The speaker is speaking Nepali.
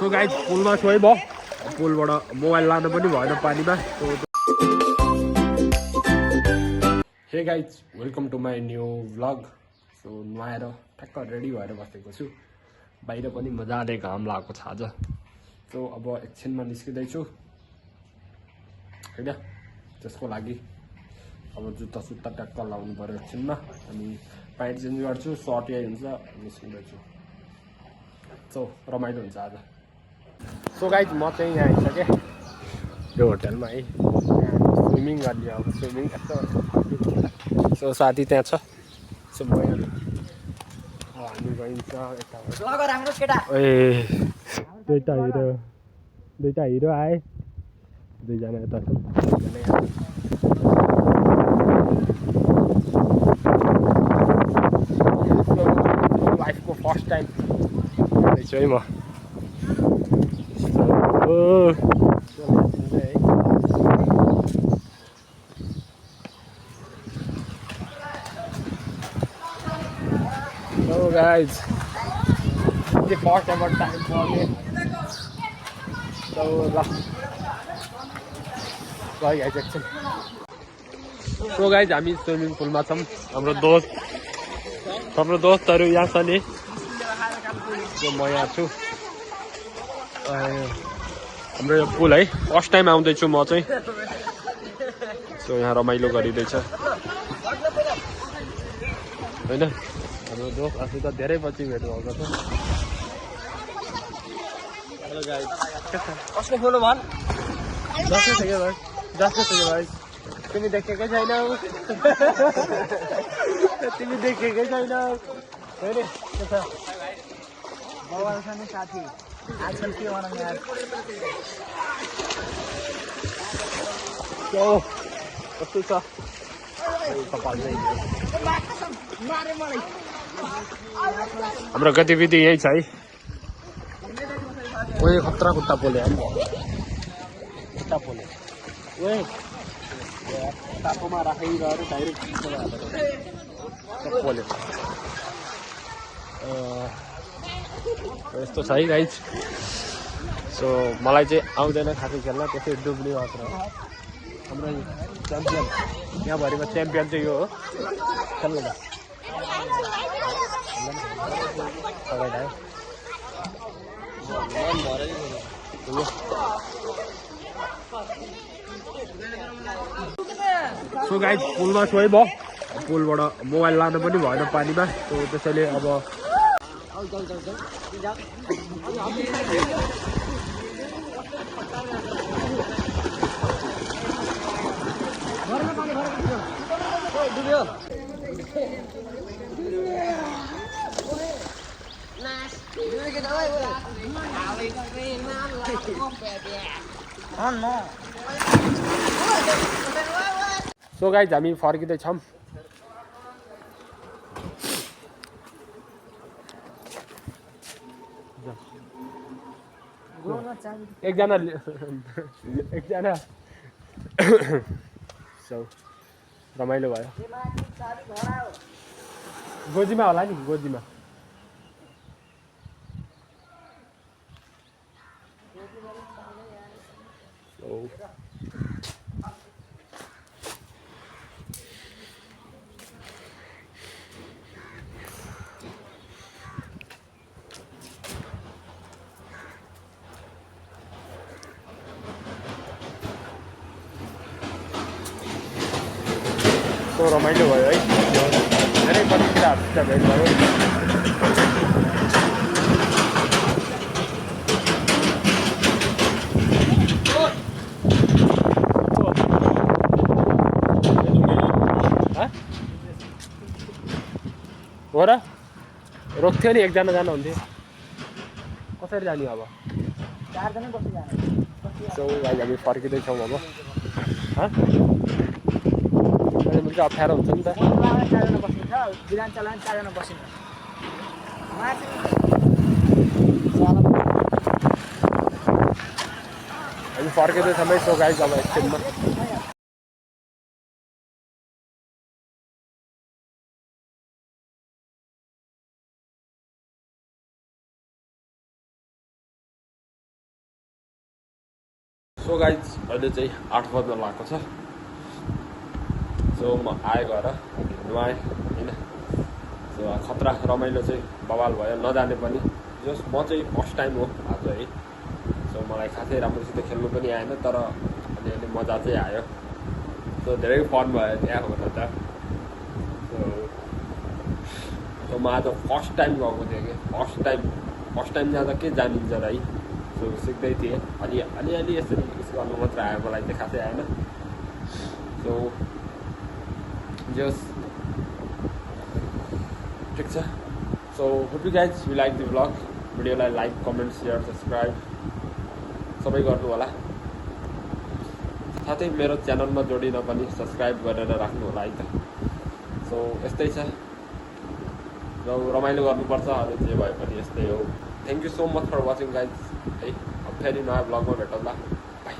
सो गाइज पुलमा छु है म पुलबाट मोबाइल लानु पनि भएन पानीमा hey guys welcome to my new vlog so नुहाएर ठ्याक्क रेडी भएर बसेको छु बाहिर पनि मजाले घाम लागेको छ आज सो अब एकछिनमा निस्किँदैछु होइन त्यसको लागि अब जुत्ता सुत्ता ट्याक्क लाउनु पर्यो एकछिनमा अनि प्यान्ट चेन्ज गर्छु सर्ट यही हुन्छ निस्किँदैछु सो रमाइलो हुन्छ आज सो गाइज म चाहिँ यहाँ आइसकेँ यो होटलमा है स्विमिङ गर्ने अब स्विमिङ यस्तो सो साथी त्यहाँ छ सो म यहाँ हामी गइन्छ यता ए दुईटा हिरो आए दुईजना यता छ लाइफको फर्स्ट टाइम जाँदैछु है म So guys, the first ever time for me. So guys, action. So guys, हामी स्विमिङ पुलमा छौँ हाम्रो दोस्तहरू यहाँ छ नि म यहाँ छु हाम्रो यो पुल है फर्स्ट टाइम आउँदैछु म चाहिँ सो यहाँ रमाइलो गरिँदैछ होइन हाम्रो दोस्त आफू त धेरै पछि भेट भएको छ हेलो गाइस कसको फोटो भन जस्तो छ के भाइ तिमी देखेकै छैनौ तिमी देखेकै छैनौ हेरे के छ बाबा छ नि साथी आजकल के भनौँ यार यो कस्तो छ हाम्रो गतिविधि यही छ है ओए खतरा खुट्टा पोले खुट्टा पोले ओए टापोमा राखेर डाइरेक्ट पोले यस्तो छ है गाइज सो मलाई चाहिँ आउँदैन खासै खेल्न त्यसै डुब्ने मात्र हाम्रो च्याम्पियन यहाँभरिमा च्याम्पियन चाहिँ यो हो खेल्नु त सो गाइज पुलमा छु है म पुलबाट मोबाइल लानु पनि भएन पानीमा सो त्यसैले अब सो गाइज हामी फर्किँदैछौँ एकजना सो रमाइलो भयो गोजीमा होला नि गोजीमा सो रमाइलो भयो है धेरै प्रतिक्रियाहरू भेट भयो हो र रोक्थ्यो नि एकजना जानु हुन्थ्यो कसरी जाने अब सो गाइज हामी फर्किँदैछौँ अब अप्ठ्यारो हुन्छ नि त हामी फर्किँदैछौँ है सो गाइज अब एकछिनमा सो गाइज अहिले चाहिँ 8 बज्न लागेको छ। सो म आएँ गएर नुहाएँ होइन। सो खतरा रमाइलो चाहिँ बवाल भयो, नजाने पनि। जस म चाहिँ फर्स्ट टाइम हो आज है। सो मलाई खासै राम्रोसित खेल्नु पनि आएन, तर अलिअलि मजा चाहिँ आयो। सो धेरै फन भयो त्यहाँ हुन त। सो म आज फर्स्ट टाइम गएको थिएँ कि फर्स्ट टाइम जाँदा के जानिन्छ र है। सो सिक्दै थिएँ, अलिअलि यसरी युज गर्नु मात्र आयो, मलाई चाहिँ खासै आएन। सो जस ठिक छ। So hope you guys you like the vlog. भिडियोलाई लाइक, कमेन्ट, सेयर, सब्सक्राइब सबै गर्नु होला। साथै मेरो च्यानलमा जोडिन पनि सब्सक्राइब गरेर राख्नु होला है त। सो यस्तै छ, र रमाइलो गर्नुपर्छ, अरू जे भए पनि यस्तै हो। Thank you so much for watching guys है। अब फेरि नयाँ भ्लगमा भेटौँला, बाई।